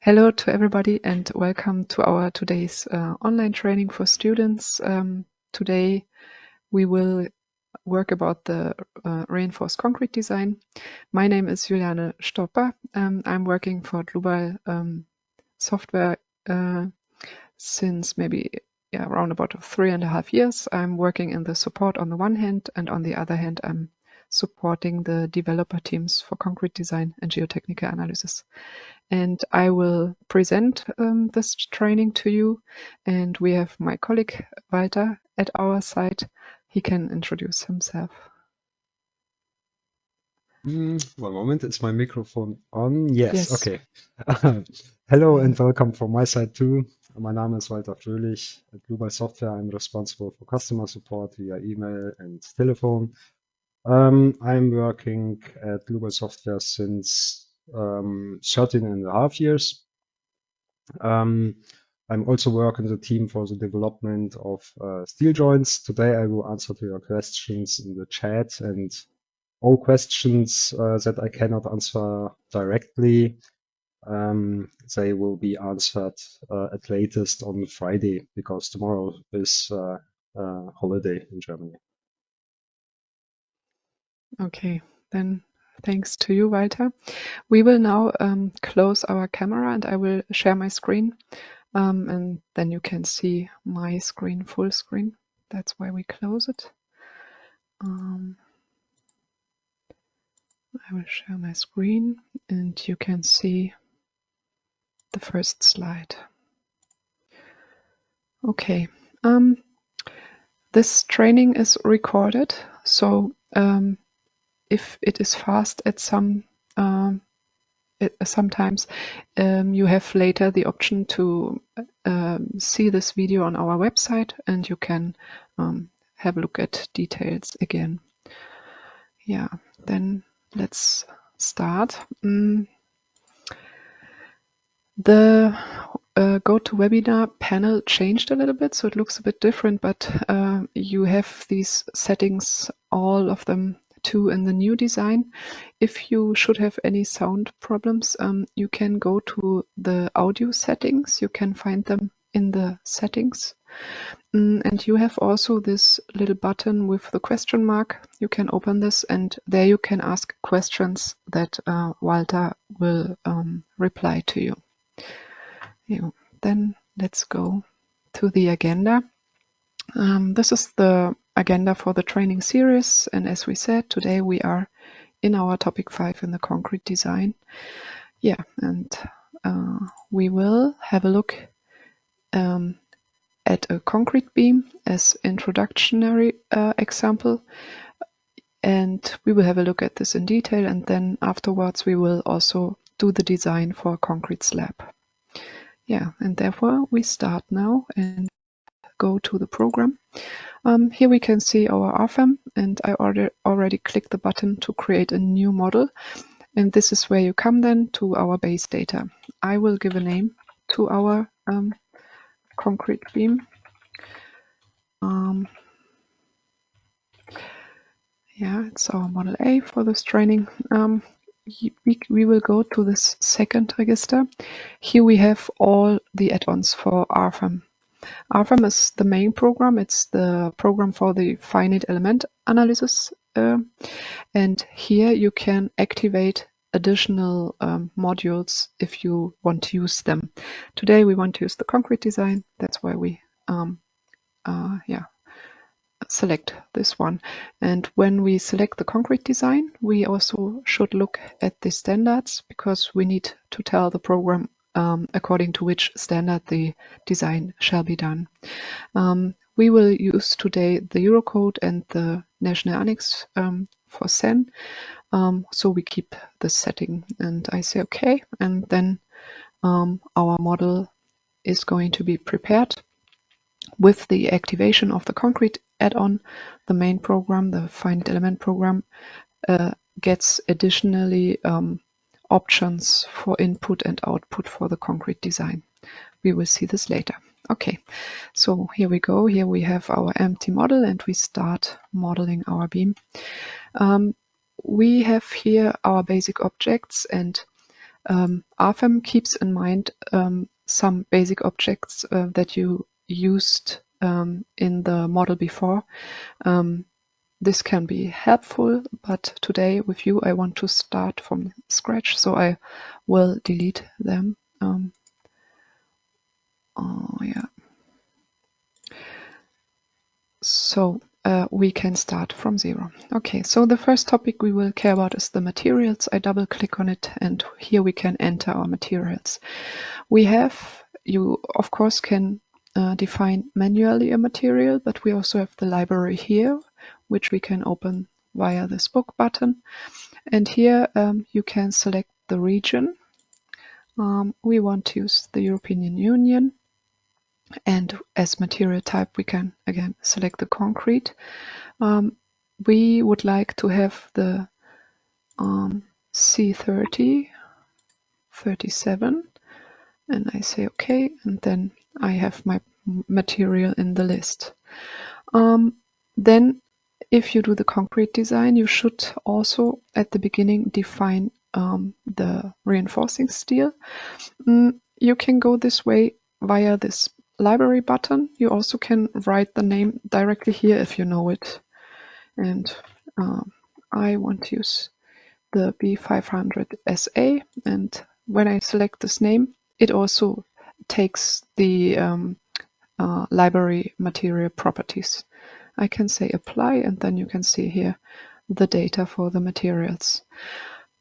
Hello to everybody and welcome to our today's online training for students. Today we will work about the reinforced concrete design. My name is Juliane Stopper. I'm working for Dlubal software since maybe around about 3.5 years. I'm working in the support on the one hand, and on the other hand I'm supporting the developer teams for concrete design and geotechnical analysis. And I will present this training to you, and we have my colleague Walter at our side. He can introduce himself. One moment, is my microphone on? Yes, Yes. okay. Hello and welcome from my side too. My name is Walter Fröhlich. At Dlubal Software, I'm responsible for customer support via email and telephone. I'm working at Dlubal Software since 13.5 years. I'm also working in the team for the development of steel joints. Today I will answer to your questions in the chat, and all questions that I cannot answer directly, they will be answered at latest on Friday, because tomorrow is holiday in Germany. Okay, then thanks to you, Walter. We will now close our camera and I will share my screen, and then you can see my screen full screen. That's why we close it. I will share my screen and you can see the first slide. Okay, this training is recorded, so if it is fast at sometimes you have later the option to see this video on our website, and you can have a look at details again. Yeah, then let's start. The GoToWebinar panel changed a little bit, so it looks a bit different, but you have these settings, all of them too, in the new design. If you should have any sound problems, you can go to the audio settings. You can find them in the settings. And you have also this little button with the question mark. You can open this, and there you can ask questions that Walter will reply to you. Then let's go to the agenda. This is the agenda for the training series, and as we said, today we are in our topic 5 in the concrete design. Yeah, and we will have a look at a concrete beam as introductory example, and we will have a look at this in detail, and then afterwards we will also do the design for a concrete slab. Yeah, and therefore we start now and go to the program. Here we can see our RFEM, and I already clicked the button to create a new model, and this is where you come then to our base data. I will give a name to our concrete beam. Yeah, it's our model A for this training. We will go to this second register. Here we have all the add-ons for RFEM. RFEM is the main program. It's the program for the finite element analysis. And here you can activate additional modules if you want to use them. Today we want to use the concrete design. That's why we select this one. And when we select the concrete design, we also should look at the standards, because we need to tell the program according to which standard the design shall be done. We will use today the Eurocode and the National Annex for SEN, so we keep the setting, and I say okay, and then our model is going to be prepared. With the activation of the concrete add-on, the main program, the finite element program, gets additionally options for input and output for the concrete design. We will see this later. Okay, so here we go. Here we have our empty model, and we start modeling our beam. We have here our basic objects, and RFEM keeps in mind some basic objects that you used in the model before. This can be helpful, but today with you I want to start from scratch, so I will delete them. Yeah. So we can start from zero. Okay, so the first topic we will care about is the materials. I double click on it and here we can enter our materials. We have, you of course can define manually a material, but we also have the library here, which we can open via this book button. And here you can select the region. We want to use the European Union. And as material type, we can again select the concrete. We would like to have the C30, 37, and I say OK, and then I have my material in the list. Then if you do the concrete design, you should also at the beginning define the reinforcing steel. You can go this way via this library button. You also can write the name directly here if you know it. And I want to use the B500SA, and when I select this name, it also takes the library material properties. I can say apply, and then you can see here the data for the materials.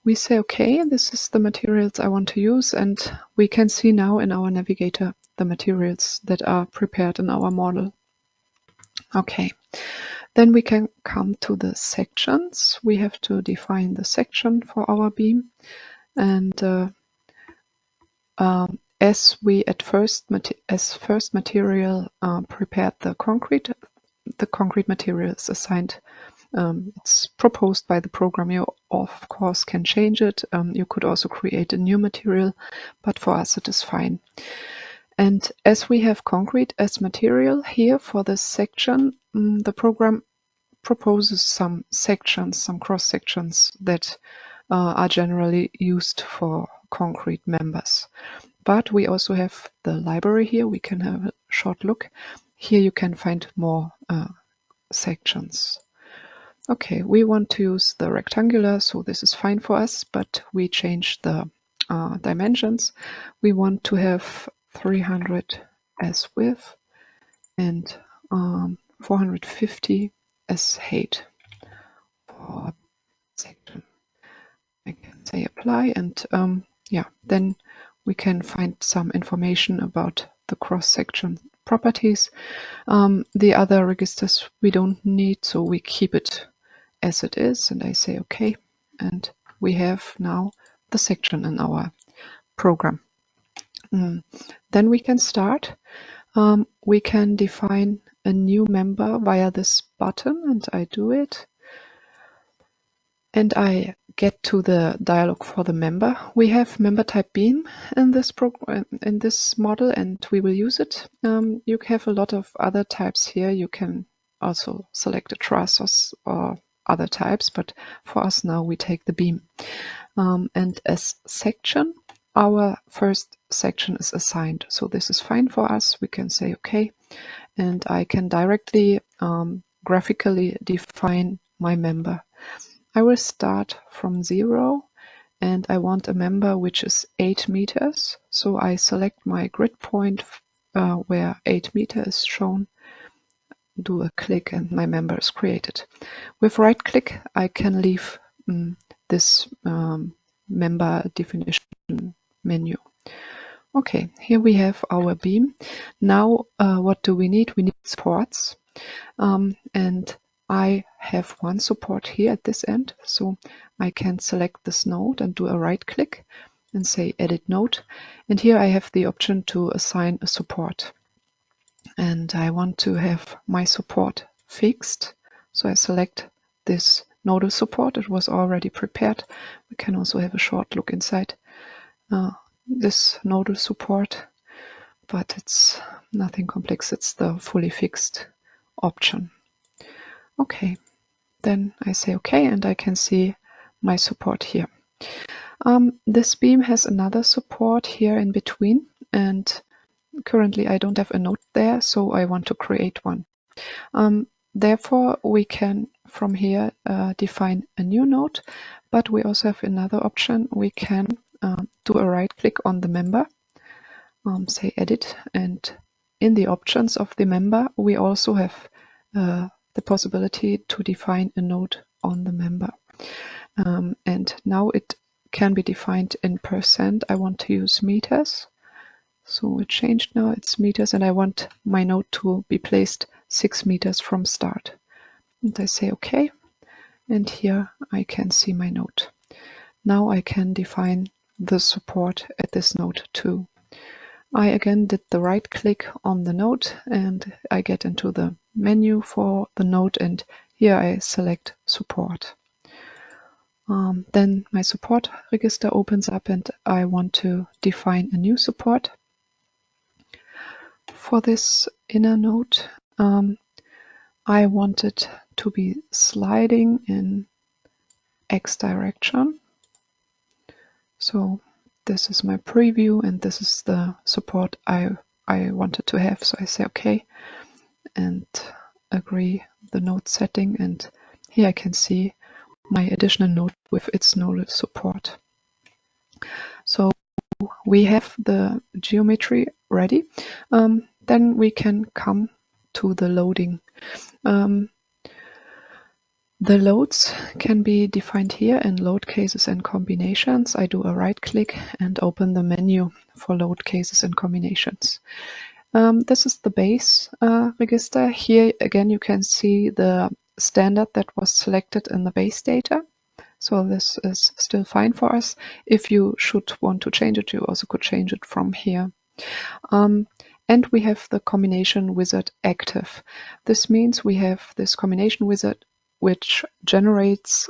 We say OK, this is the materials I want to use, and we can see now in our navigator the materials that are prepared in our model. Okay, then we can come to the sections. We have to define the section for our beam, and as we at first material prepared the concrete material is assigned. It's proposed by the program. You of course can change it. You could also create a new material, but for us it is fine. And as we have concrete as material here for this section, the program proposes some sections, some cross sections that are generally used for concrete members. But we also have the library here. We can have a short look. Here you can find more sections. Okay, we want to use the rectangular, so this is fine for us, but we change the dimensions. We want to have 300 as width and 450 as height for section. I can say apply, and yeah, then we can find some information about the cross-section properties. The other registers we don't need, so we keep it as it is, and I say OK, and we have now the section in our program. Then we can start. We can define a new member via this button, and I do it. And I get to the dialog for the member. We have member type beam in this program, in this model, and we will use it. You have a lot of other types here. You can also select a truss or other types, but for us now we take the beam. And as section, our first section is assigned. So this is fine for us. We can say OK, and I can directly graphically define my member. I will start from 0, and I want a member which is 8 meters. So I select my grid point where 8 meters is shown, do a click, and my member is created. With right click, I can leave this member definition menu. Okay, here we have our beam. Now what do we need? We need supports, and I have one support here at this end, so I can select this node and do a right click and say edit node, and here I have the option to assign a support, and I want to have my support fixed, so I select this nodal support. It was already prepared. We can also have a short look inside this nodal support, but it's nothing complex. It's the fully fixed option. Okay, then I say OK, and I can see my support here. This beam has another support here in between, and currently I don't have a node there, so I want to create one. Therefore, we can from here define a new node, but we also have another option. We can do a right click on the member, say edit, and in the options of the member, we also have the possibility to define a node on the member. And now it can be defined in %. I want to use meters. So it changed now, it's meters, and I want my node to be placed 6 meters from start. And I say OK, and here I can see my node. Now I can define the support at this node too. I again did the right click on the node, and I get into the menu for the node, and here I select support. Then my support register opens up, and I want to define a new support. For this inner node, I want it to be sliding in X direction. So this is my preview, and this is the support I wanted to have. So I say OK and agree the node setting, and here I can see my additional node with its nodal support. So we have the geometry ready. Then we can come to the loading. The loads can be defined here in load cases and combinations. I do a right click and open the menu for load cases and combinations. This is the base register. Here again you can see the standard that was selected in the base data. So this is still fine for us. If you should want to change it, you also could change it from here. And we have the combination wizard active. This means we have this combination wizard which generates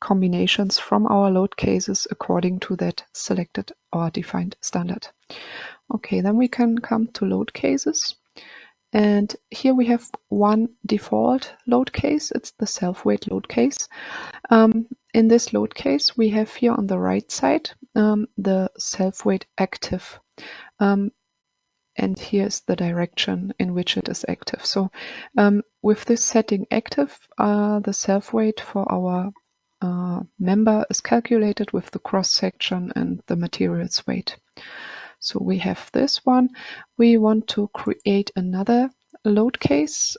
combinations from our load cases according to that selected or defined standard. Okay, then we can come to load cases. And here we have one default load case. It's the self-weight load case. In this load case, we have here on the right side the self-weight active. And here's the direction in which it is active. So with this setting active, the self-weight for our member is calculated with the cross-section and the materials weight. So we have this one. We want to create another load case.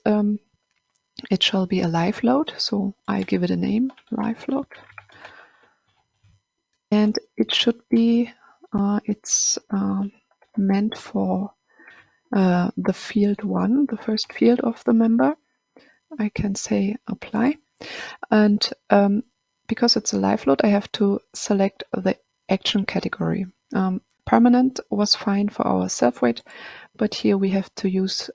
It shall be a live load, so I give it a name, live load. And it should be, it's meant for the field 1, the first field of the member. I can say apply. And because it's a live load, I have to select the action category. Permanent was fine for our self-weight, but here we have to use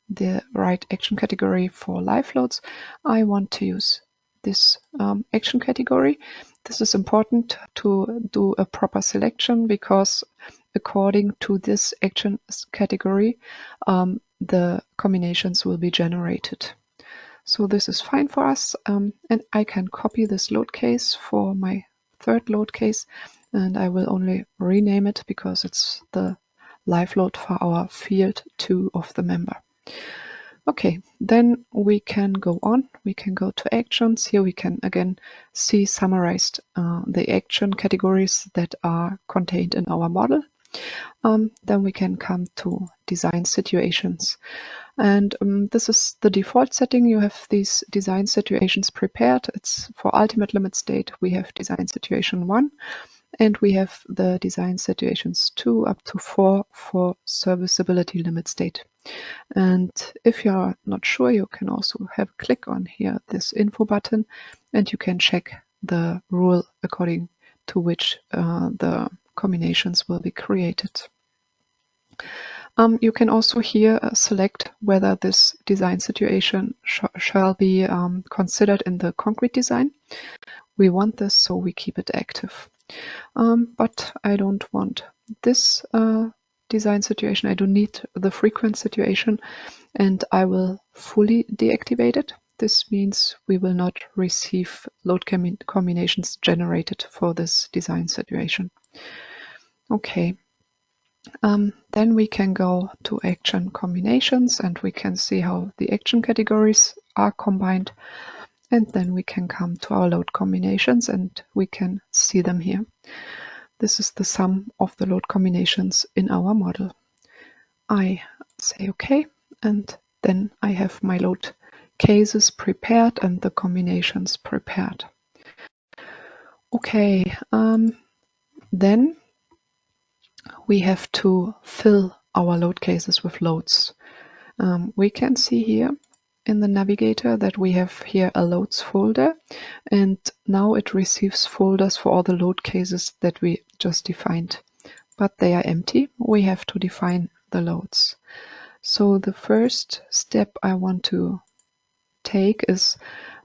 the right action category for live loads. I want to use this action category. This is important to do a proper selection because according to this action category, the combinations will be generated. So this is fine for us, and I can copy this load case for my third load case, and I will only rename it because it's the live load for our field 2 of the member. Okay, then we can go on. We can go to actions. Here we can again see summarized the action categories that are contained in our model. Then we can come to design situations. And this is the default setting. You have these design situations prepared. It's for ultimate limit state. We have design situation 1. And we have the design situations 2 up to 4 for serviceability limit state. And if you're not sure, you can also have a click on here, this info button, and you can check the rule according to which the combinations will be created. You can also here select whether this design situation shall be considered in the concrete design. We want this, so we keep it active. But I don't want this design situation. I don't need the frequent situation, and I will fully deactivate it. This means we will not receive load combinations generated for this design situation. Okay. Then we can go to action combinations and we can see how the action categories are combined. And then we can come to our load combinations and we can see them here. This is the sum of the load combinations in our model. I say OK, and then I have my load cases prepared and the combinations prepared. Okay, then we have to fill our load cases with loads. We can see here in the navigator that we have here a loads folder, and now it receives folders for all the load cases that we just defined, but they are empty. We have to define the loads. So the first step I want to take is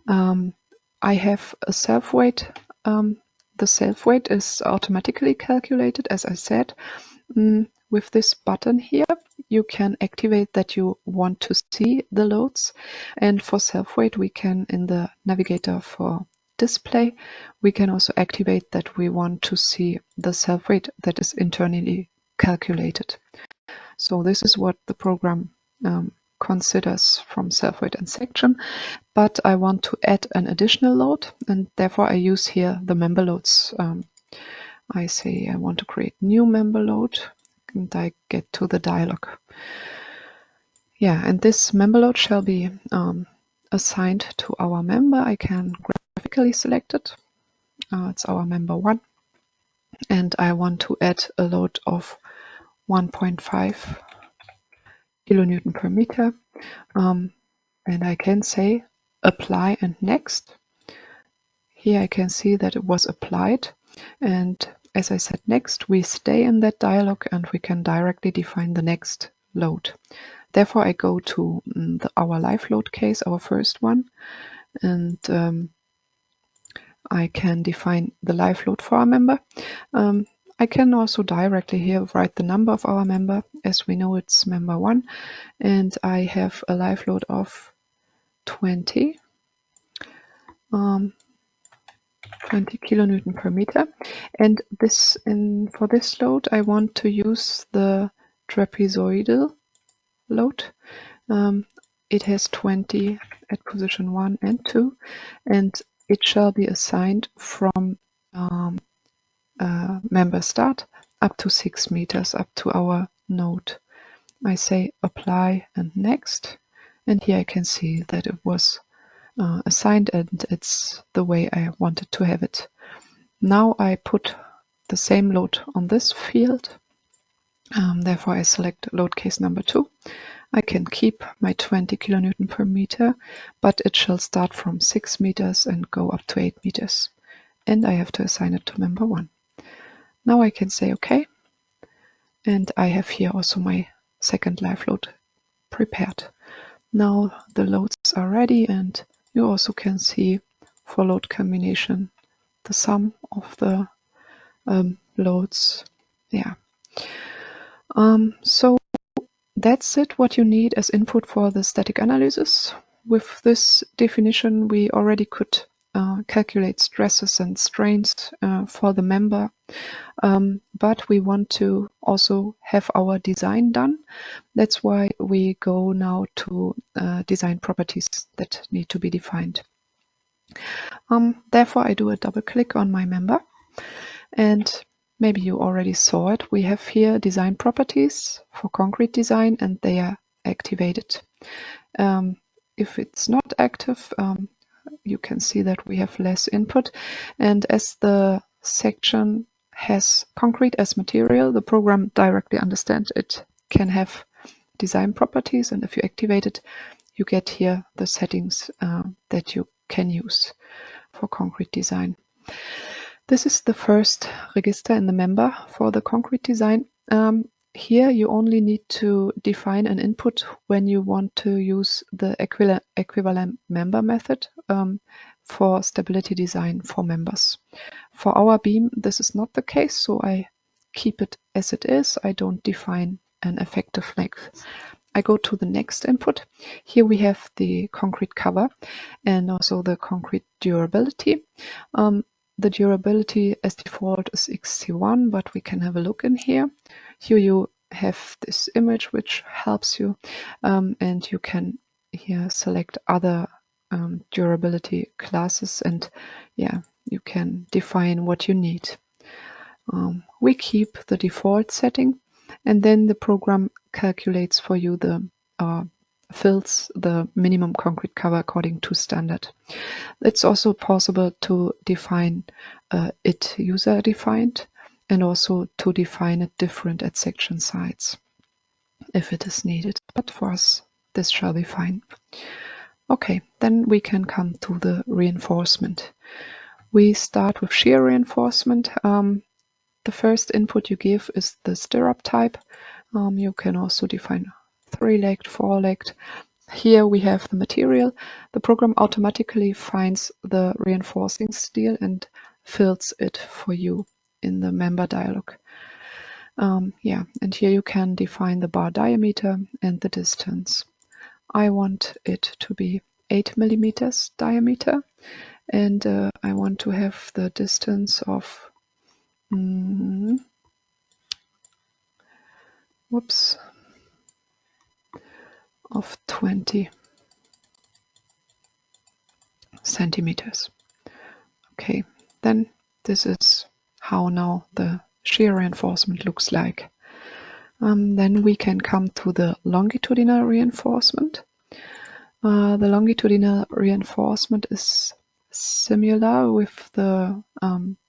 I have a self-weight. The self-weight is automatically calculated, as I said. With this button here, you can activate that you want to see the loads. And for self-weight, we can, in the navigator for display, we can also activate that we want to see the self-weight that is internally calculated. So this is what the program considers from self-weight and section, but I want to add an additional load, and therefore I use here the member loads. I say I want to create new member load, and I get to the dialog. Yeah, and this member load shall be assigned to our member. I can graphically select it. It's our member 1, and I want to add a load of 1.5 kilonewton per meter. And I can say apply and next. Here I can see that it was applied, and as I said next, we stay in that dialog and we can directly define the next load. Therefore I go to our live load case, our first one, and I can define the live load for our member. I can also directly here write the number of our member. As we know, it's member 1, and I have a live load of 20 kilonewton per meter, and for this load I want to use the trapezoidal load. It has 20 at position 1 and 2, and it shall be assigned from member start up to 6 meters up to our node. I say apply and next, and here I can see that it was assigned and it's the way I wanted to have it. Now I put the same load on this field. Therefore I select load case number 2. I can keep my 20 kilonewton per meter, but it shall start from 6 meters and go up to 8 meters. And I have to assign it to member 1. Now I can say OK. And I have here also my second live load prepared. Now the loads are ready, and you also can see for load combination the sum of the loads. Yeah. So that's it, what you need as input for the static analysis. With this definition, we already could calculate stresses and strains for the member, but we want to also have our design done. That's why we go now to design properties that need to be defined. Therefore, I do a double click on my member, and maybe you already saw it. We have here design properties for concrete design, and they are activated. If it's not active, you can see that we have less input, and as the section has concrete as material, the program directly understands it can have design properties, and if you activate it, you get here the settings that you can use for concrete design. This is the first register in the member for the concrete design. Here you only need to define an input when you want to use the equivalent member method for stability design for members. For our beam, this is not the case, so I keep it as it is. I don't define an effective length. I go to the next input. Here we have the concrete cover and also the concrete durability. The durability as default is XC1, but we can have a look in here. Here you have this image which helps you, and you can here select other durability classes, and yeah, you can define what you need. We keep the default setting, and then the program calculates for you the fills the minimum concrete cover according to standard. It's also possible to define it user defined, and also to define it different at section sites if it is needed. But for us, this shall be fine. Okay, then we can come to the reinforcement. We start with shear reinforcement. The first input you give is the stirrup type. You can also define 3-legged, 4-legged. Here we have the material. The program automatically finds the reinforcing steel and fills it for you in the member dialog. Yeah, and here you can define the bar diameter and the distance. I want it to be 8 millimeters diameter, and I want to have the distance of of 20 centimeters. Okay, then this is how now the shear reinforcement looks like. Then we can come to the longitudinal reinforcement. The longitudinal reinforcement is similar with the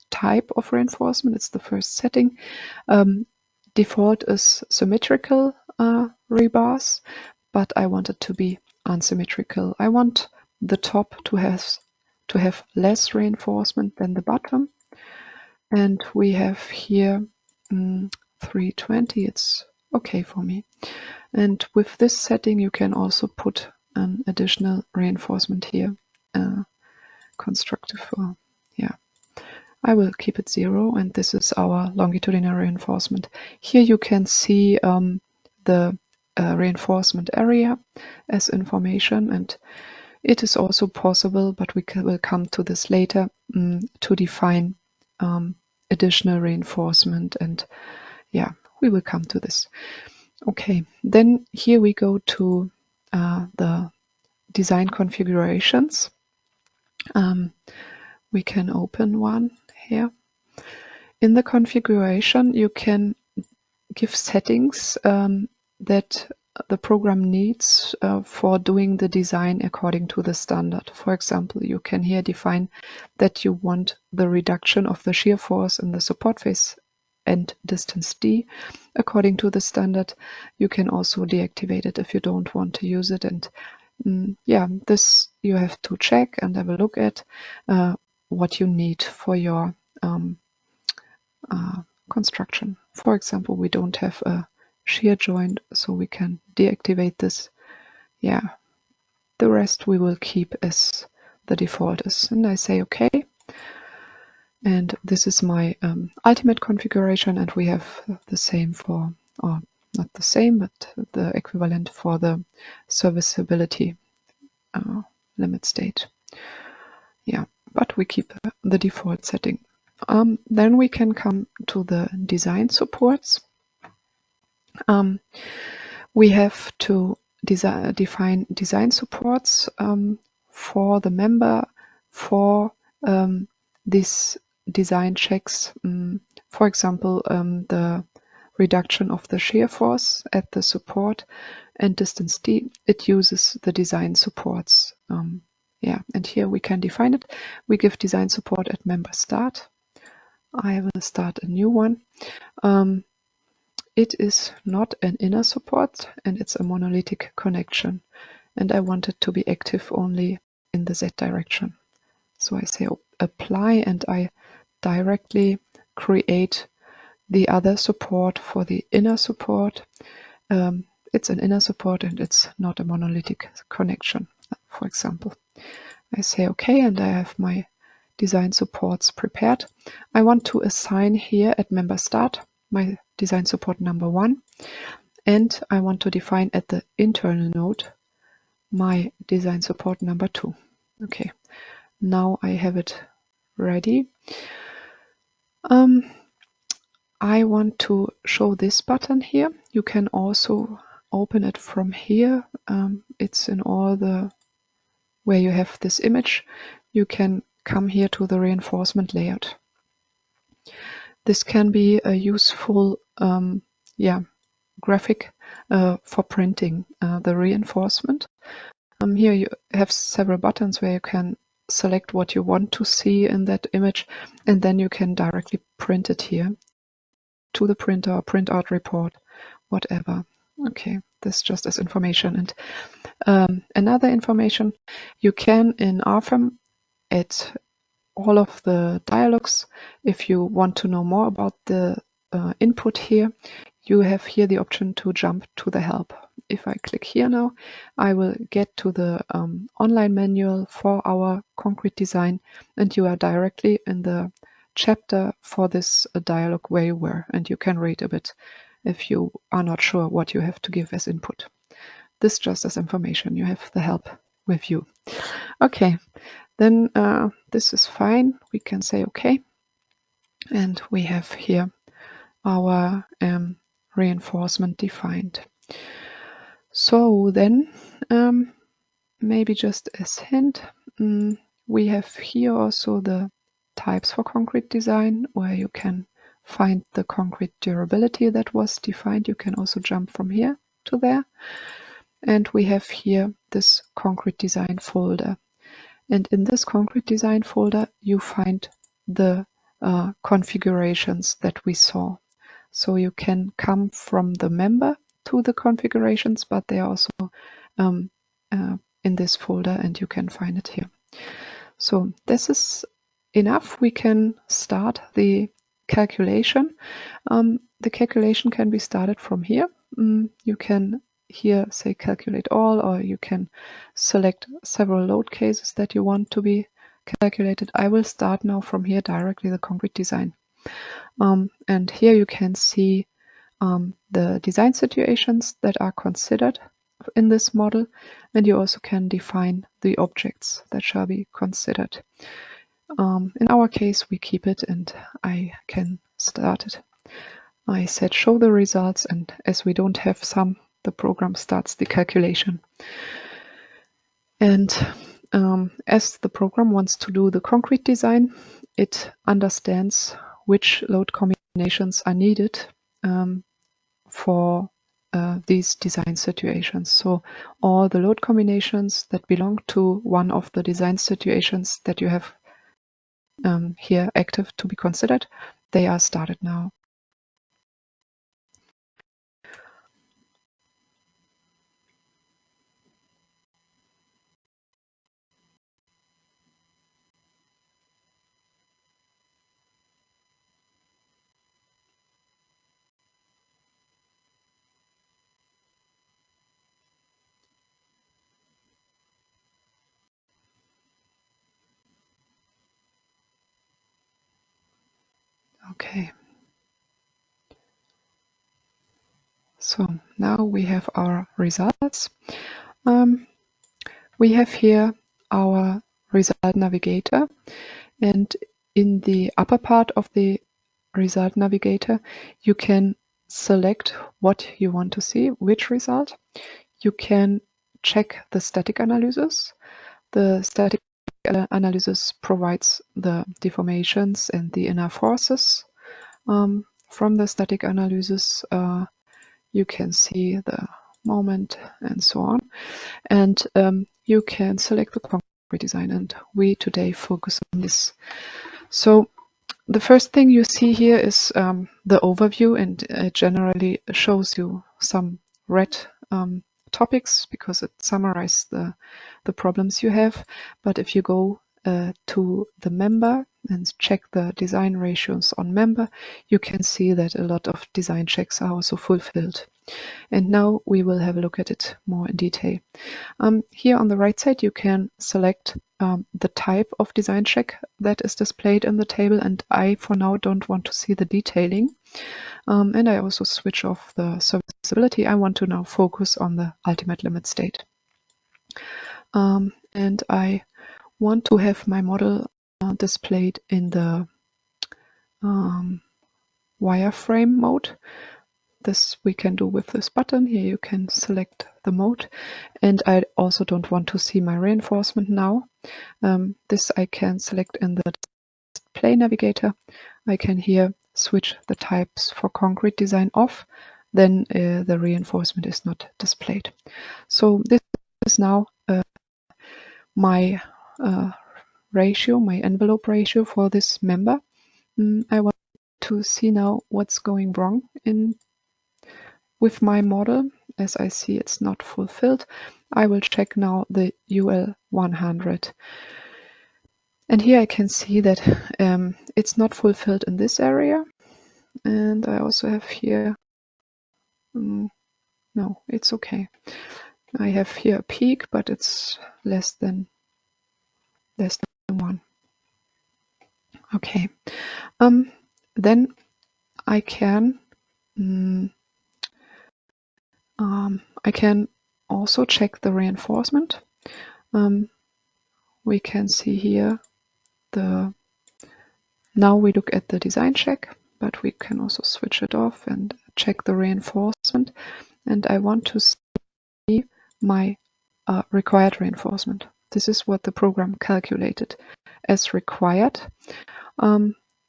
type of reinforcement. It's the first setting. Default is symmetrical rebars, but I want it to be unsymmetrical. I want the top to have less reinforcement than the bottom, and we have here 320. It's okay for me. And with this setting, you can also put an additional reinforcement here, constructive. Yeah, I will keep it 0, and this is our longitudinal reinforcement. Here you can see the reinforcement area as information, and it is also possible, but we will come to this later, to define additional reinforcement, and yeah, we will come to this. Okay, then here we go to the design configurations. We can open one here. In the configuration, you can give settings that the program needs for doing the design according to the standard. For example, you can here define that you want the reduction of the shear force in the support face and distance D according to the standard. You can also deactivate it if you don't want to use it, and yeah, this you have to check and have a look at what you need for your construction. For example, we don't have a shear joint, so we can deactivate this. Yeah, the rest we will keep as the default is, and I say okay. And this is my ultimate configuration, and we have the same for, or not the same, but the equivalent for the serviceability limit state. Yeah, but we keep the default setting. Then we can come to the design supports. We have to define design supports for the member for this design checks. For example, the reduction of the shear force at the support and distance D, it uses the design supports. Yeah, and here we can define it. We give design support at member start. I will start a new one. It is not an inner support, and it's a monolithic connection. And I want it to be active only in the Z direction. So I say apply, and I directly create the other support for the inner support. It's an inner support, and it's not a monolithic connection, for example. I say okay, and I have my design supports prepared. I want to assign here at member start my design support number 1, And I want to define at the internal node my design support number 2. Okay, now I have it ready. I want to show this button here. You can also open it from here. It's in all the where you have this image. You can come here to the reinforcement layout. This can be a useful graphic for printing the reinforcement. Here you have several buttons where you can select what you want to see in that image, and then you can directly print it here to the printer or print out report, whatever. Okay, this just as information. And another information, you can in RFEM add all of the dialogues. If you want to know more about the input here, you have here the option to jump to the help. If I click here now, I will get to the online manual for our concrete design, and you are directly in the chapter for this dialogue where you were, and you can read a bit if you are not sure what you have to give as input. This just as information. You have the help with you. Okay, then this is fine. We can say okay, and we have here our reinforcement defined. So then, maybe just as hint, we have here also the types for concrete design, where you can find the concrete durability that was defined. You can also jump from here to there. And we have here this concrete design folder. And in this concrete design folder, you find the configurations that we saw. So you can come from the member to the configurations, but they are also in this folder, and you can find it here. So this is enough. We can start the calculation. The calculation can be started from here. You can here say calculate all, or you can select several load cases that you want to be calculated. I will start now from here directly the concrete design. And here you can see the design situations that are considered in this model, and you also can define the objects that shall be considered. In our case, we keep it, and I can start it. I said show the results, and as we don't have some, the program starts the calculation. And as the program wants to do the concrete design, it understands which load combinations are needed for these design situations. So all the load combinations that belong to one of the design situations that you have here active to be considered, they are started now. Okay. So now we have our results. We have here our result navigator, and in the upper part of the result navigator, you can select what you want to see, which result. You can check the static analysis. The static analysis provides the deformations and the inner forces. From the static analysis, you can see the moment and so on. And you can select the concrete design, and we today focus on this. So the first thing you see here is the overview, and it generally shows you some red topics because it summarizes the problems you have. But if you go to the member and check the design ratios on member, you can see that a lot of design checks are also fulfilled. And now we will have a look at it more in detail. Here on the right side, you can select the type of design check that is displayed in the table, and I for now don't want to see the detailing. And I also switch off the serviceability. I want to now focus on the ultimate limit state. And I want to have my model displayed in the wireframe mode. This we can do with this button. Here you can select the mode. And I also don't want to see my reinforcement now. This I can select in the display navigator. I can here switch the types for concrete design off. Then the reinforcement is not displayed. So this is now my ratio, my envelope ratio for this member. I want to see now what's going wrong with my model. As I see it's not fulfilled, I will check now the UL 100. And here I can see that it's not fulfilled in this area. And I also have here, no, it's okay. I have here a peak, but it's less than 1. Okay. Then I can also check the reinforcement. We can see here now we look at the design check, but we can also switch it off and check the reinforcement. And I want to see my required reinforcement. This is what the program calculated as required.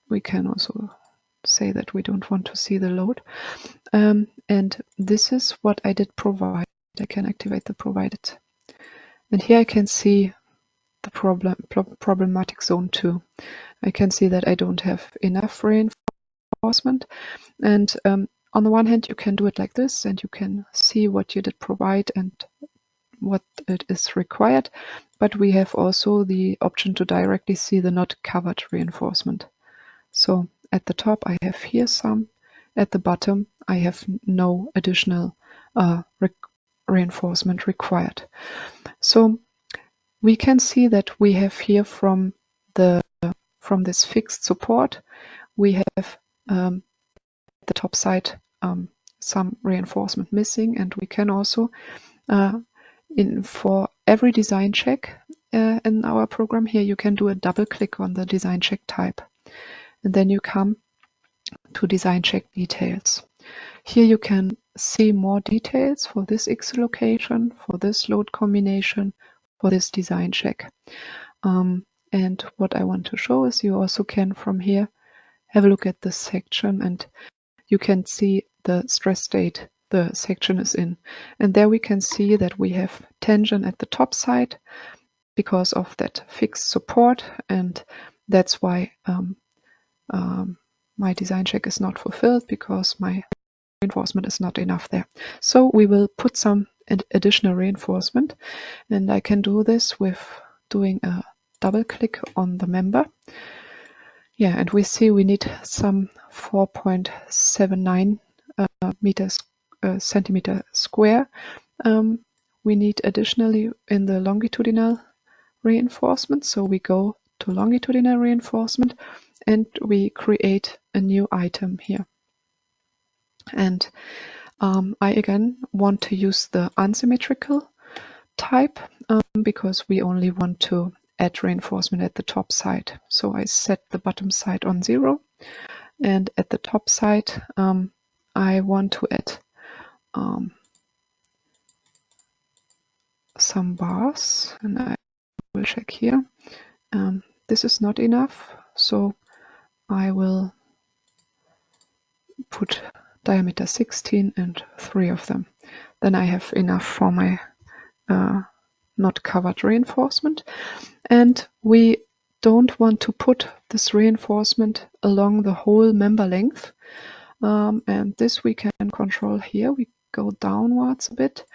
We can also say that we don't want to see the load. And this is what I did provide. I can activate the provided. And here I can see the problematic zone 2. I can see that I don't have enough reinforcement. And on the one hand, you can do it like this, and you can see what you did provide and what it is required. But we have also the option to directly see the not covered reinforcement. So at the top, I have here some. At the bottom, I have no additional reinforcement required. So we can see that we have here from this fixed support, we have at the top side some reinforcement missing, and we can also for every design check in our program here, you can do a double click on the design check type, and then you come to design check details. Here you can see more details for this X location, for this load combination, for this design check. And what I want to show is you also can from here have a look at this section, and you can see the stress state the section is in. And there we can see that we have tension at the top side because of that fixed support, and that's why my design check is not fulfilled, because my reinforcement is not enough there. So we will put some additional reinforcement, and I can do this with doing a double click on the member. Yeah, and we see we need some 4.79 centimeter square. We need additionally in the longitudinal reinforcement. So we go to longitudinal reinforcement and we create a new item here. And I again want to use the unsymmetrical type because we only want to add reinforcement at the top side. So I set the bottom side on 0, and at the top side I want to add some bars, and I will check here. This is not enough, so I will put diameter 16 and 3 of them. Then I have enough for my not covered reinforcement. And we don't want to put this reinforcement along the whole member length. And this we can control here. We go downwards a bit.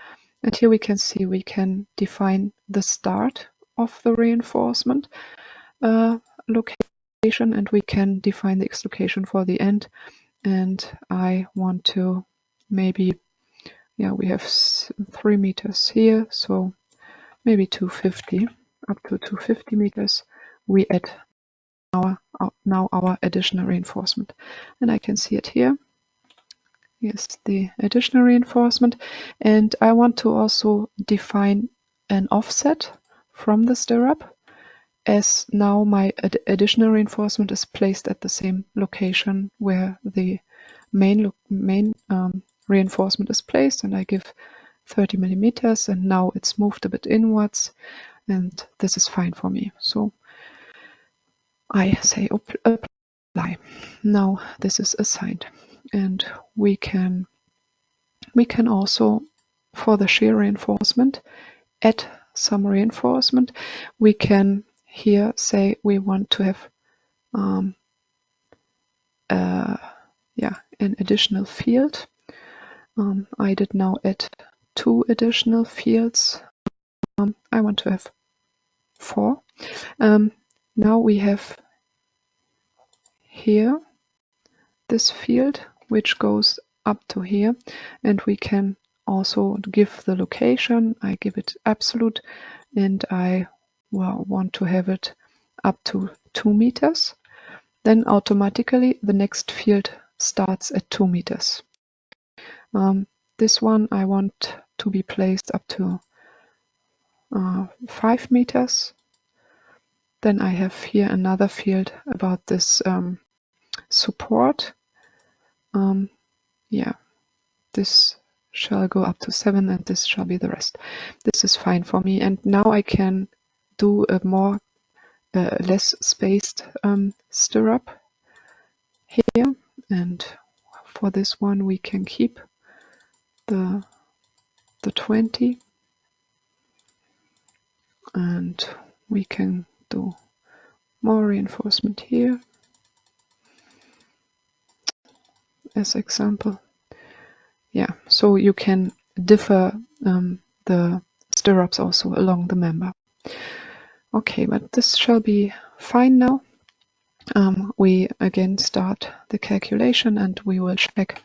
And here we can see we can define the start of the reinforcement location, and we can define the X location for the end. And I want to maybe, we have 3 meters here, so maybe 250, up to 250 meters. We add now our additional reinforcement. And I can see it here. Here's the additional reinforcement. And I want to also define an offset from the stirrup, as now my additional reinforcement is placed at the same location where the main reinforcement is placed, and I give 30 millimeters, and now it's moved a bit inwards, and this is fine for me. So I say apply. Now this is assigned, and we can also, for the shear reinforcement, add some reinforcement. We can here say we want to have an additional field. I did now add 2 additional fields. I want to have 4. Now we have here this field which goes up to here, and we can also give the location. I give it absolute, and I want to have it up to 2 meters. Then automatically the next field starts at 2 meters. This one I want to be placed up to 5 meters. Then I have here another field about this support. This shall go up to 7, and this shall be the rest. This is fine for me, and now I can do a more less spaced stirrup here, and for this one we can keep the 20, and we can do more reinforcement here as example. So you can differ the stirrups also along the member. Okay, but this shall be fine now. We again start the calculation, and we will check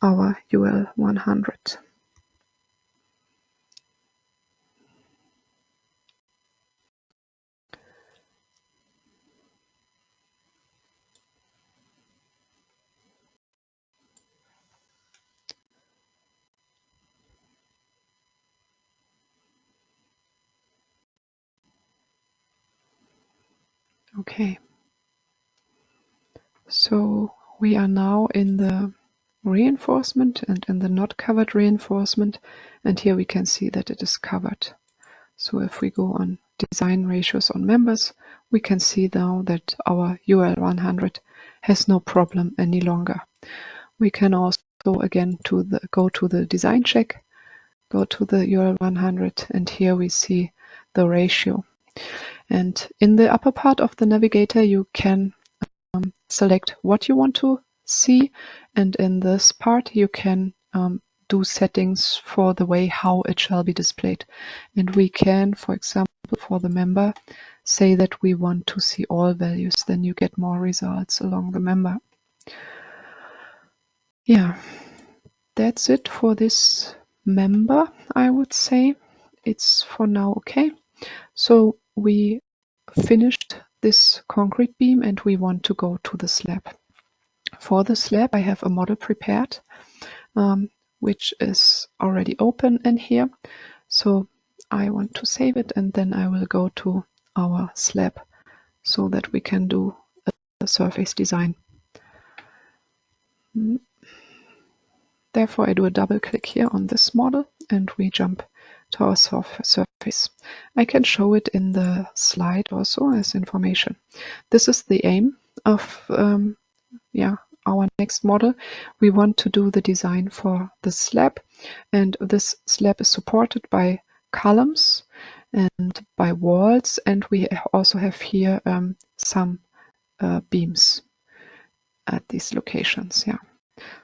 our UL 100. Okay, so we are now in the reinforcement and in the not covered reinforcement, and here we can see that it is covered. So if we go on design ratios on members, we can see now that our UL 100 has no problem any longer. We can also again go to the design check, go to the UL 100, and here we see the ratio. And in the upper part of the navigator, you can select what you want to see, and in this part you can do settings for the way how it shall be displayed. And we can, for example, for the member, say that we want to see all values, then you get more results along the member. That's it for this member, I would say. It's for now okay. So we finished this concrete beam, and we want to go to the slab. For the slab, I have a model prepared, which is already open in here. So I want to save it, and then I will go to our slab so that we can do a surface design. Therefore, I do a double click here on this model, and we jump to our surface. I can show it in the slide also as information. This is the aim of our next model. We want to do the design for the slab, and this slab is supported by columns and by walls, and we also have here some beams at these locations.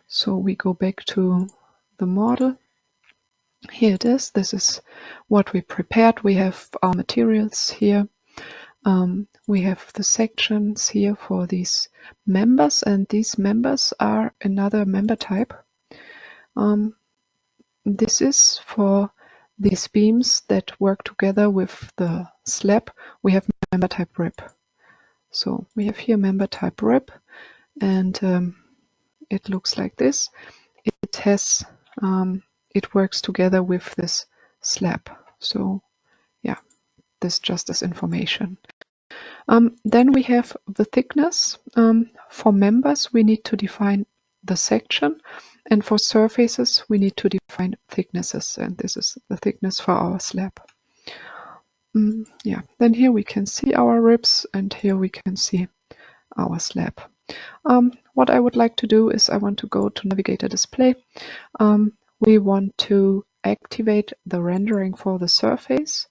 So we go back to the model. Here it is. This is what we prepared. We have our materials here. We have the sections here for these members, and these members are another member type. This is for these beams that work together with the slab. We have member type rib. So we have here member type rib, and it looks like this. It has it works together with this slab. So yeah, this just as information. Then we have the thickness. For members, we need to define the section, and for surfaces, we need to define thicknesses, and this is the thickness for our slab. Yeah, then here we can see our ribs, and here we can see our slab. What I would like to do is I want to go to Navigator Display. We want to activate the rendering for the surface.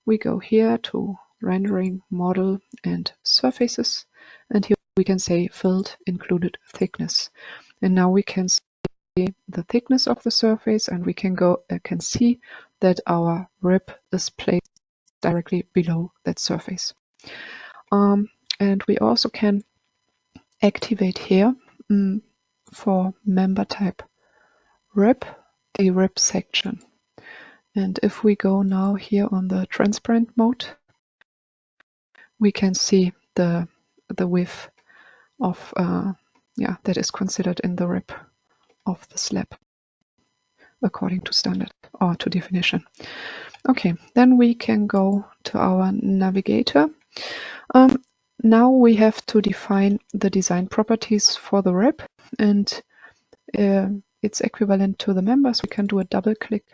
We go here to Rendering, Model, and Surfaces, and here we can say Filled Included Thickness. And now we can see the thickness of the surface, and we can see that our rib is placed directly below that surface. And we also can activate here for member type rib, the rib section. And if we go now here on the transparent mode, we can see the width of that is considered in the rib of the slab according to standard or to definition. Okay, then we can go to our navigator. Now we have to define the design properties for the rib, and it's equivalent to the members. We can do a double click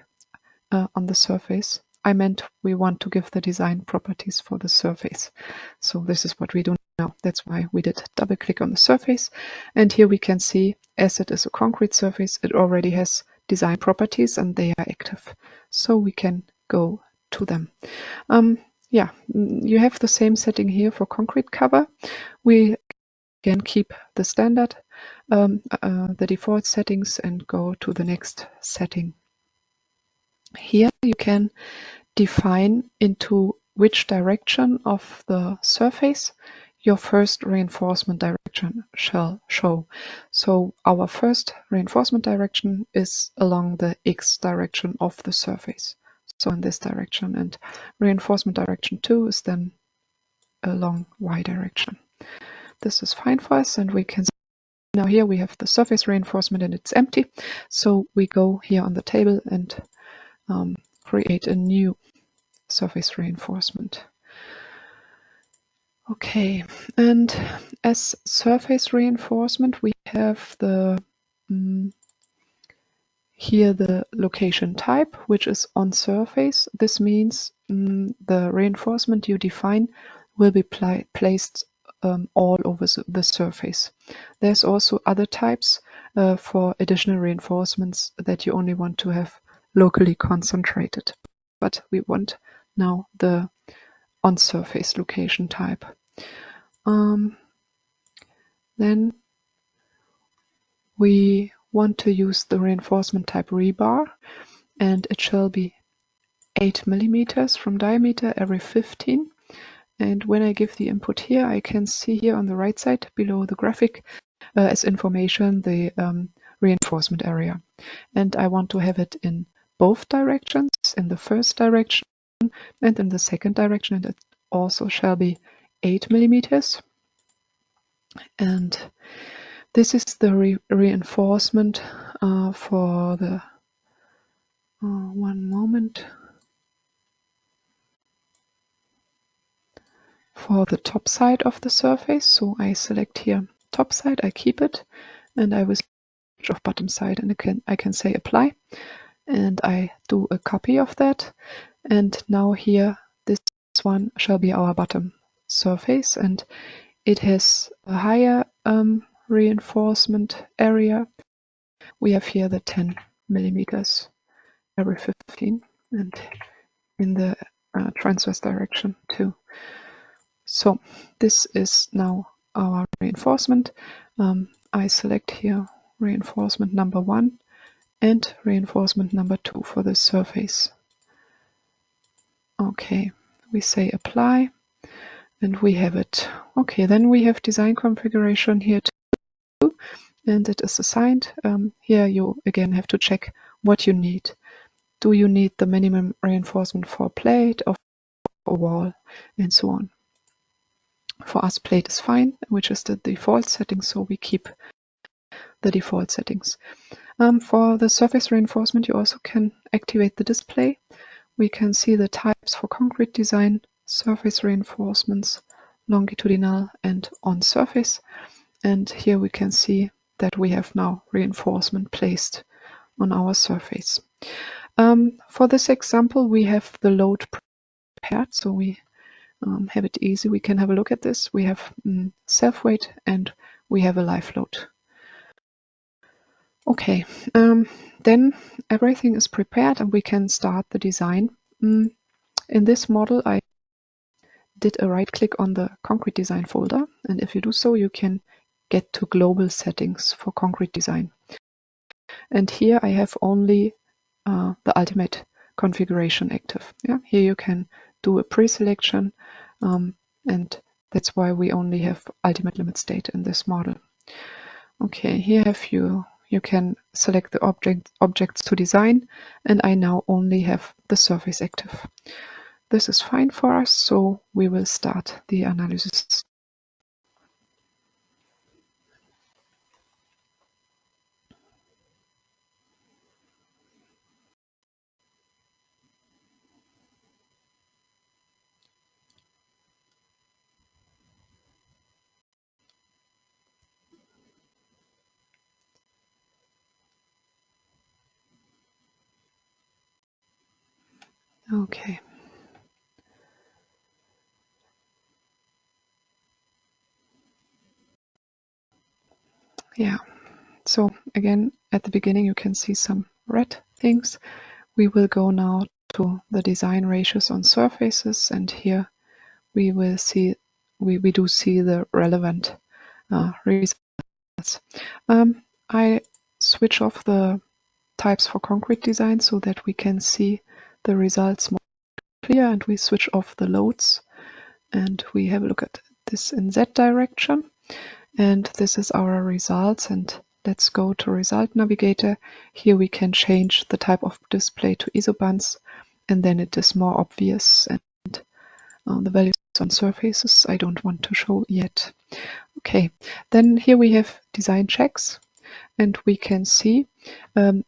on the surface. I meant we want to give the design properties for the surface. So this is what we do now. That's why we did double click on the surface. And here we can see, as it is a concrete surface, it already has design properties and they are active. So we can go to them. Yeah, you have the same setting here for concrete cover. We can keep the standard, the default settings, and go to the next setting. Here you can define into which direction of the surface your first reinforcement direction shall show. So our first reinforcement direction is along the X direction of the surface. So in this direction, and reinforcement direction 2 is then along Y direction. This is fine for us, and we can see now here we have the surface reinforcement and it's empty. So we go here on the table and create a new surface reinforcement. Okay, and as surface reinforcement, we have the here the location type, which is on surface. This means the reinforcement you define will be placed all over the surface. There's also other types for additional reinforcements that you only want to have locally concentrated. But we want now the on-surface location type. Then we want to use the reinforcement type rebar, and it shall be 8 millimeters from diameter every 15. And when I give the input here, I can see here on the right side below the graphic as information the reinforcement area. And I want to have it in both directions, in the first direction and in the second direction, and it also shall be 8 millimeters. And this is the reinforcement for the one moment, for the top side of the surface. So I select here top side, I keep it, and I will switch off bottom side, and I can say apply, and I do a copy of that. And now here this one shall be our bottom surface, and it has a higher reinforcement area. We have here the 10 millimeters every 15, and in the transverse direction too. So this is now our reinforcement. I select here reinforcement number 1 and reinforcement number 2 for the surface. Okay, we say apply, and we have it. Okay, then we have design configuration here too, and it is assigned. Here you again have to check what you need. Do you need the minimum reinforcement for a plate or for a wall, and so on. For us, plate is fine, which is the default setting, so we keep the default settings. For the surface reinforcement, you also can activate the display. We can see the types for concrete design, surface reinforcements, longitudinal and on surface. And here we can see that we have now reinforcement placed on our surface. For this example, we have the load prepared, so we have it easy. We can have a look at this. We have self-weight and we have a live load. Okay, then everything is prepared and we can start the design. In this model, I did a right click on the concrete design folder, and if you do so, you can get to global settings for concrete design. And here I have only the ultimate configuration active. Yeah? Here you can do a pre-selection, and that's why we only have ultimate limit state in this model. Okay, here you can select the objects to design, and I now only have the surface active. This is fine for us, so we will start the analysis. Okay. Yeah, so again, at the beginning, you can see some red things. We will go now to the design ratios on surfaces, and here we will see, we do see the relevant results. I switch off the types for concrete design so that we can see the results more clear, and we switch off the loads, and we have a look at this in Z direction. And this is our results, and let's go to Result Navigator. Here we can change the type of display to isobands, and then it is more obvious, and the values on surfaces I don't want to show yet. Okay, then here we have design checks, and we can see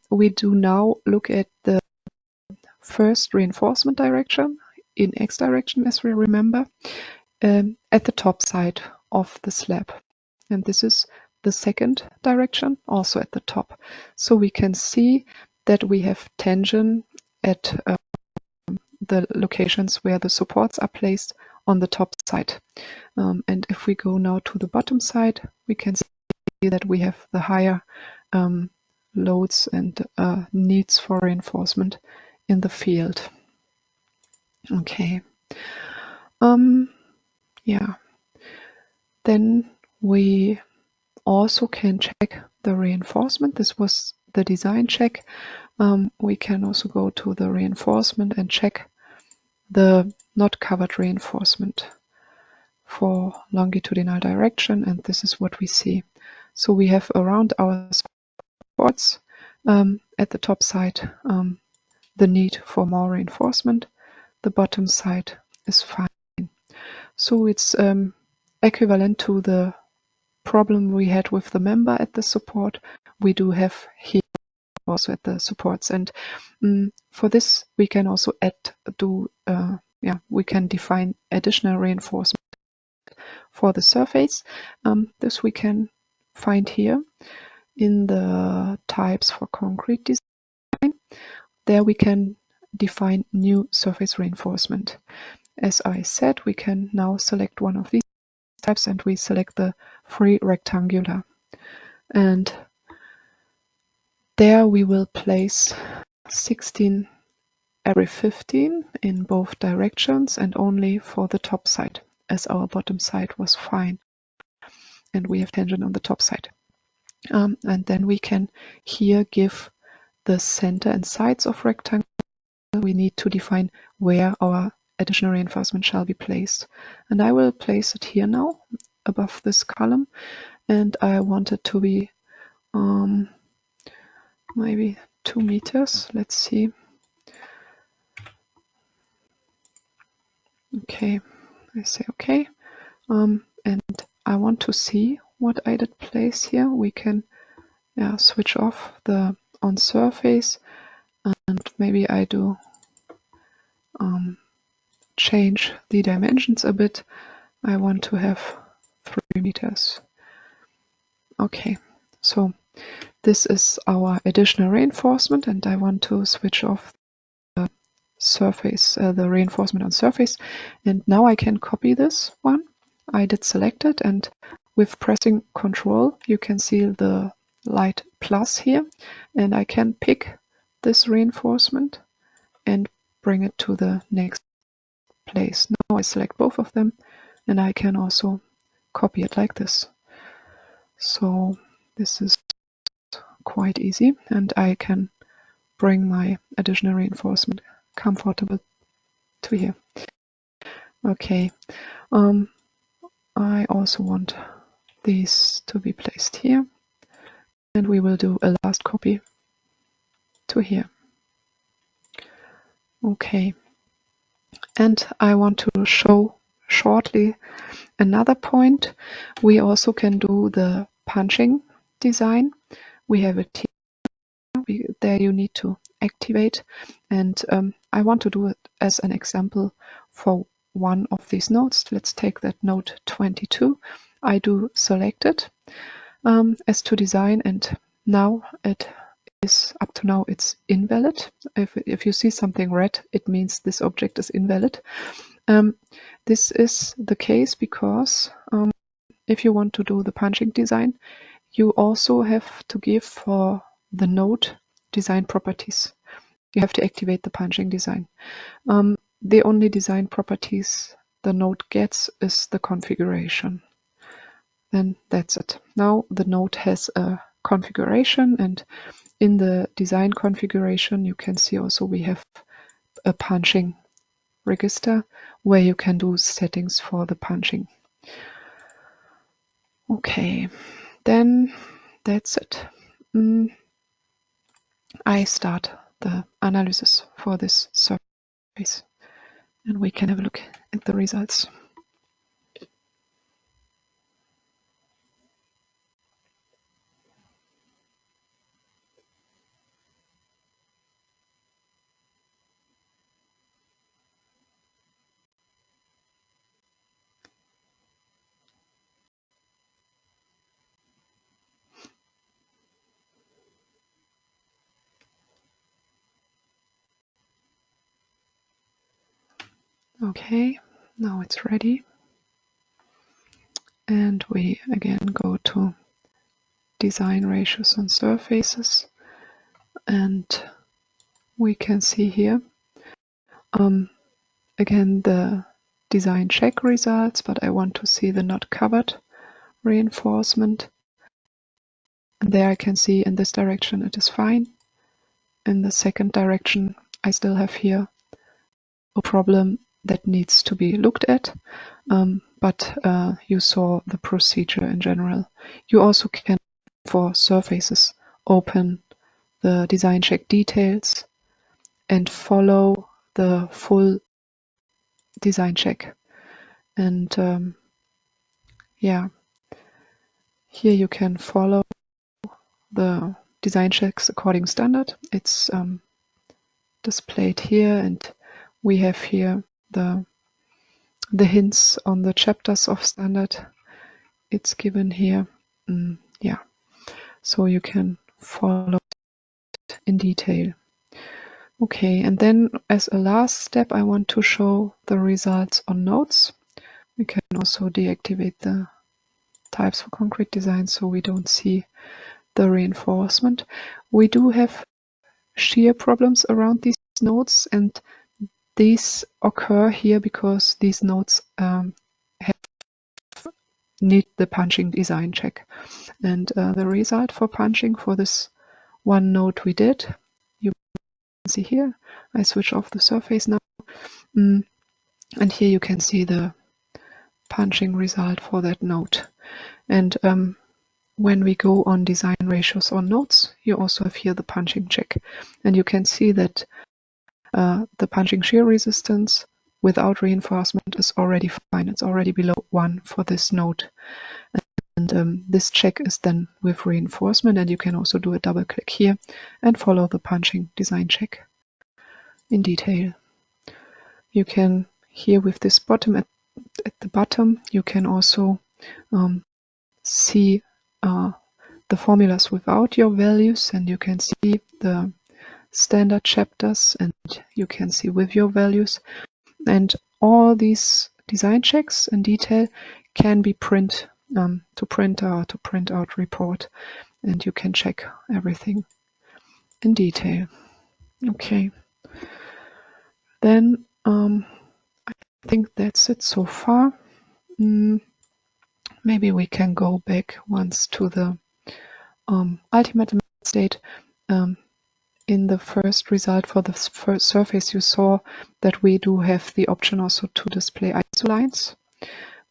we do now look at the first reinforcement direction in X direction, as we remember, at the top side of the slab. And this is the second direction, also at the top. So we can see that we have tension at the locations where the supports are placed on the top side. And if we go now to the bottom side, we can see that we have the higher loads and needs for reinforcement in the field. Okay. Yeah. Then we also can check the reinforcement. This was the design check. We can also go to the reinforcement and check the not covered reinforcement for longitudinal direction, and this is what we see. So we have around our supports at the top side the need for more reinforcement. The bottom side is fine. So it's equivalent to the problem we had with the member at the support. We do have here also at the supports, and for this we can also we can define additional reinforcement for the surface. This we can find here in the types for concrete design. There we can define new surface reinforcement. As I said, we can now select one of these types, and we select the free rectangular. And there we will place 16 every 15 in both directions, and only for the top side, as our bottom side was fine. And we have tension on the top side. And then we can here give the center and sides of rectangle. We need to define where our additional reinforcement shall be placed. And I will place it here now above this column, and I want it to be maybe 2 meters. Let's see. Okay, I say okay. And I want to see what I did place here. We can switch off the on surface, and maybe I do change the dimensions a bit. I want to have 3 meters. Okay, so this is our additional reinforcement, and I want to switch off the surface, the reinforcement on surface. And now I can copy this one. I did select it, and with pressing Control, you can see the light plus here, and I can pick this reinforcement and bring it to the next place. Now I select both of them, and I can also copy it like this. So this is quite easy, and I can bring my additional reinforcement comfortable to here. Okay, I also want these to be placed here, and we will do a last copy to here. Okay, and I want to show shortly another point. We also can do the punching design. We have it here. There you need to activate, and I want to do it as an example for one of these nodes. Let's take that node 22. I do select it as to design, and now it is, up to now, it's invalid. If you see something red, it means this object is invalid. This is the case because if you want to do the punching design, you also have to give for the node design properties. You have to activate the punching design. The only design properties the node gets is the configuration. Then that's it. Now the node has a configuration, and in the design configuration you can see also we have a punching register where you can do settings for the punching. Okay, then that's it. I start the analysis for this surface, and we can have a look at the results. Okay, now it's ready. And we again go to design ratios on surfaces, and we can see here again the design check results, but I want to see the not covered reinforcement. And there I can see in this direction it is fine. In the second direction I still have here a problem that needs to be looked at, but you saw the procedure in general. You also can, for surfaces, open the design check details and follow the full design check. And yeah, here you can follow the design checks according standard. It's displayed here, and we have here the hints on the chapters of standard. It's given here. Yeah, so you can follow it in detail. Okay, and then as a last step, I want to show the results on nodes. We can also deactivate the types for concrete design so we don't see the reinforcement. We do have shear problems around these nodes, and these occur here because these nodes need the punching design check. And the result for punching for this one node we did, you can see here. I switch off the surface now, and here you can see the punching result for that node. And when we go on design ratios on nodes, you also have here the punching check, and you can see that the punching shear resistance without reinforcement is already fine. It's already below 1 for this node. And this check is then with reinforcement, and you can also do a double click here and follow the punching design check in detail. You can, here with this bottom at the bottom, you can also see the formulas without your values, and you can see the standard chapters, and you can see with your values. And all these design checks in detail can be to print out report, and you can check everything in detail. Okay. Then I think that's it so far. Maybe we can go back once to the ultimate state. In the first result for the first surface, you saw that we do have the option also to display isolines.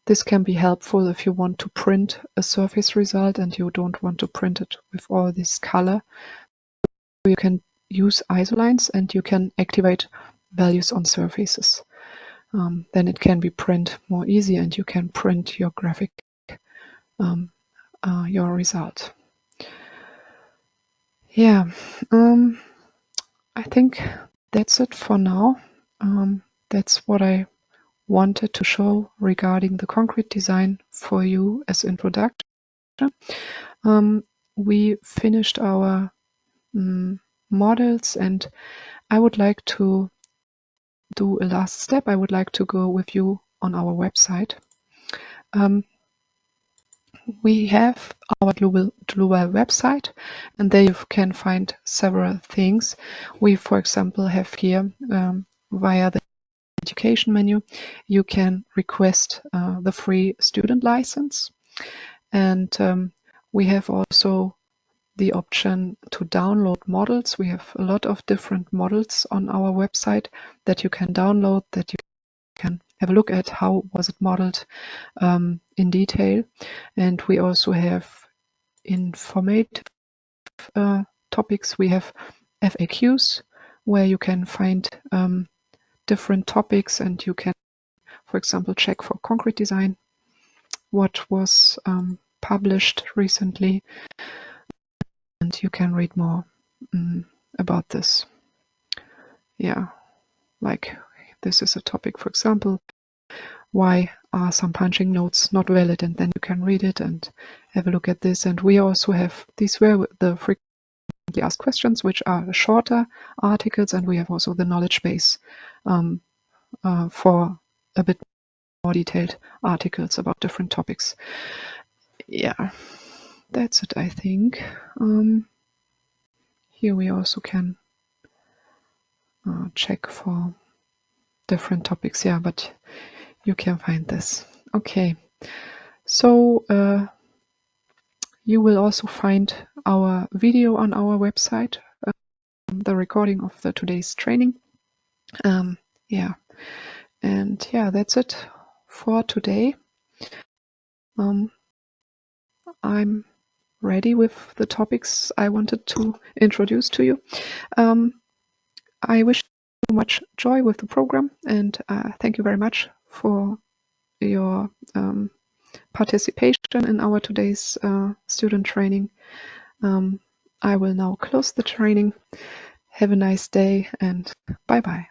This can be helpful if you want to print a surface result and you don't want to print it with all this color. You can use isolines and you can activate values on surfaces. Then it can be print more easy, and you can print your graphic, your result. Yeah, I think that's it for now. That's what I wanted to show regarding the concrete design for you as introduction. We finished our models, and I would like to do a last step. I would like to go with you on our website. We have our Dlubal website, and there you can find several things. We, for example, have here via the education menu, you can request the free student license, and we have also the option to download models. We have a lot of different models on our website that you can download, that you can have a look at how was it modeled in detail. And we also have informative topics. We have FAQs where you can find different topics, and you can, for example, check for concrete design what was published recently, and you can read more about this. Yeah, like this is a topic, for example, why are some punching notes not valid, and then you can read it and have a look at this. And we also have, these were the frequently asked questions, which are shorter articles, and we have also the knowledge base for a bit more detailed articles about different topics. Yeah, that's it, I think. Here we also can check for different topics, yeah, but you can find this. Okay, so you will also find our video on our website, the recording of today's training. Yeah, and yeah, that's it for today. I'm ready with the topics I wanted to introduce to you. I wish you much joy with the program, and thank you very much for your participation in our today's student training. I will now close the training. Have a nice day, and bye-bye.